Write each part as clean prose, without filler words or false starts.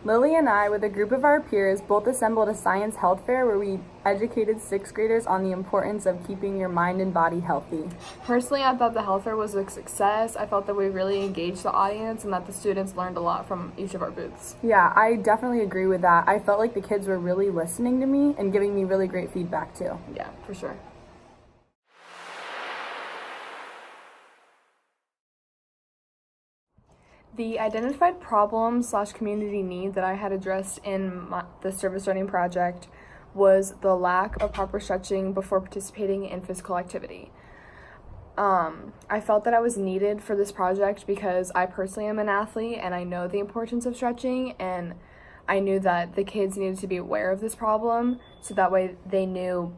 Lily and I, with a group of our peers, both assembled a science health fair where we educated sixth graders on the importance of keeping your mind and body healthy. Personally, I thought the health fair was a success. I felt that we really engaged the audience and that the students learned a lot from each of our booths. Yeah, I definitely agree with that. I felt like the kids were really listening to me and giving me really great feedback too. Yeah, for sure. The identified problem / community need that I had addressed in the service learning project was the lack of proper stretching before participating in physical activity. I felt that I was needed for this project because I personally am an athlete and I know the importance of stretching, and I knew that the kids needed to be aware of this problem so that way they knew,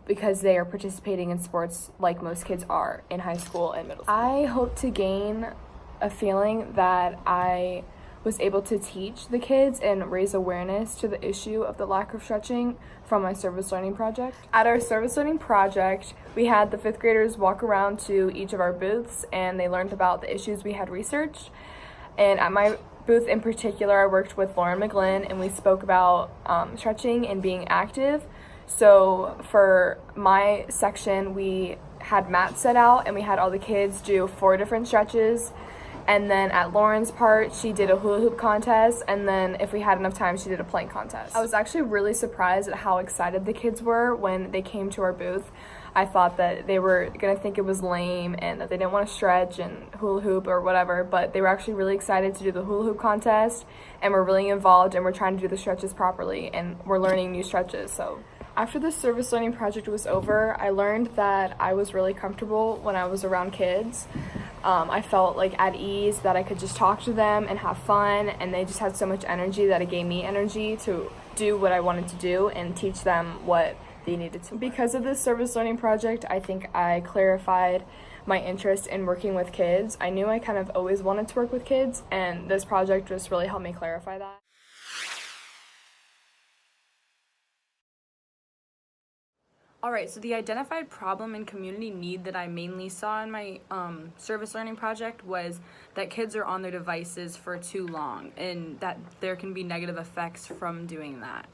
because they are participating in sports like most kids are in high school and middle school. I hope to gain a feeling that I was able to teach the kids and raise awareness to the issue of the lack of stretching from my service learning project. At our service learning project, we had the fifth graders walk around to each of our booths and they learned about the issues we had researched. And at my booth in particular, I worked with Lauren McGlynn and we spoke about stretching and being active. So for my section, we had mats set out and we had all the kids do 4 different stretches. And then at Lauren's part, she did a hula hoop contest, and then if we had enough time, she did a plank contest. I was actually really surprised at how excited the kids were when they came to our booth. I thought that they were gonna think it was lame and that they didn't want to stretch and hula hoop or whatever, but they were actually really excited to do the hula hoop contest and were really involved and we're trying to do the stretches properly and we're learning new stretches. So after the service learning project was over, I learned that I was really comfortable when I was around kids. I felt like at ease, that I could just talk to them and have fun, and they just had so much energy that it gave me energy to do what I wanted to do and teach them what they needed to. Because of this service learning project, I think I clarified my interest in working with kids. I knew I kind of always wanted to work with kids, and this project just really helped me clarify that. All right, so the identified problem and community need that I mainly saw in my service learning project was that kids are on their devices for too long and that there can be negative effects from doing that.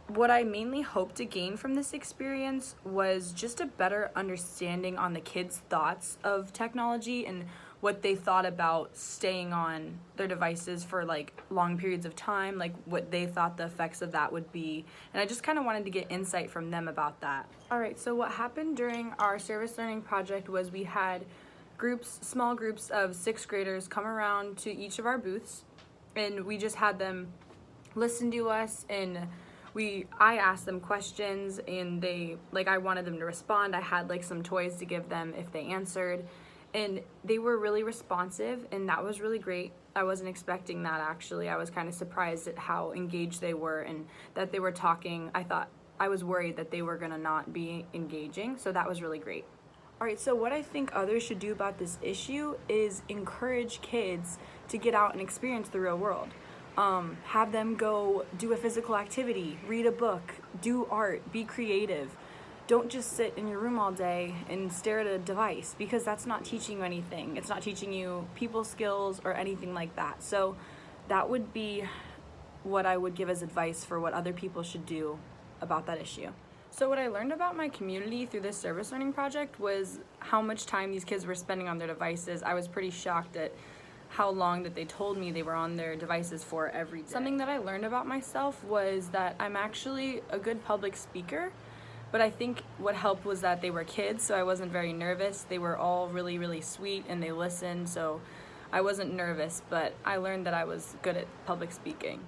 What I mainly hoped to gain from this experience was just a better understanding on the kids' thoughts of technology and what they thought about staying on their devices for like long periods of time, like what they thought the effects of that would be. And I just kind of wanted to get insight from them about that. All right, so what happened during our service learning project was we had small groups of sixth graders come around to each of our booths, and we just had them listen to us, and I asked them questions and I wanted them to respond. I had like some toys to give them if they answered, and they were really responsive, and that was really great. I wasn't expecting that, actually. I was kind of surprised at how engaged they were and that they were talking. I was worried that they were gonna not be engaging, so that was really great. All right, so what I think others should do about this issue is encourage kids to get out and experience the real world. Have them go do a physical activity, read a book, do art, be creative. Don't just sit in your room all day and stare at a device, because that's not teaching you anything. It's not teaching you people skills or anything like that. So that would be what I would give as advice for what other people should do about that issue. So what I learned about my community through this service learning project was how much time these kids were spending on their devices. I was pretty shocked at how long that they told me they were on their devices for every day. Something that I learned about myself was that I'm actually a good public speaker, but I think what helped was that they were kids, so I wasn't very nervous. They were all really, really sweet and they listened, so I wasn't nervous, but I learned that I was good at public speaking.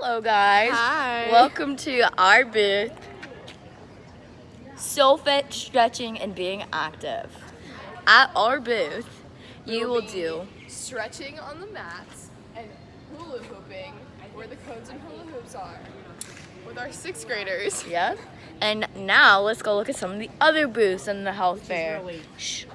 Hello guys. Hi. Welcome to our booth. So fit, stretching, and being active. At our booth, you will do Stretching on the mats and hula hooping where the cones and hula hoops are with our 6th graders. yeah. And now let's go look at some of the other booths in the health fair. Shh.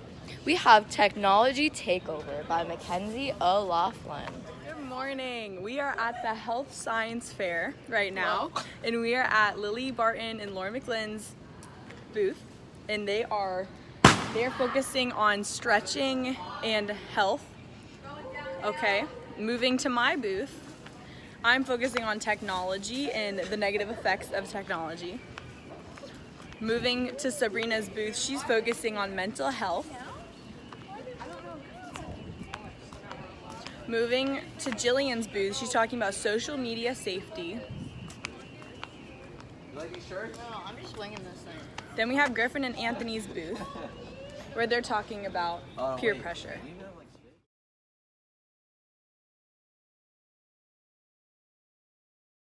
We have Technology Takeover by Mackenzie O'Laughlin. Good morning. We are at the Health Science Fair right now, and we are at Lily Barton and Laura McLean's booth, and they're focusing on stretching and health. Okay, moving to my booth, I'm focusing on technology and the negative effects of technology. Moving to Sabrina's booth, she's focusing on mental health. Moving to Jillian's booth, she's talking about social media safety. No, I'm just winging this thing. Then we have Griffin and Anthony's booth, where they're talking about peer pressure.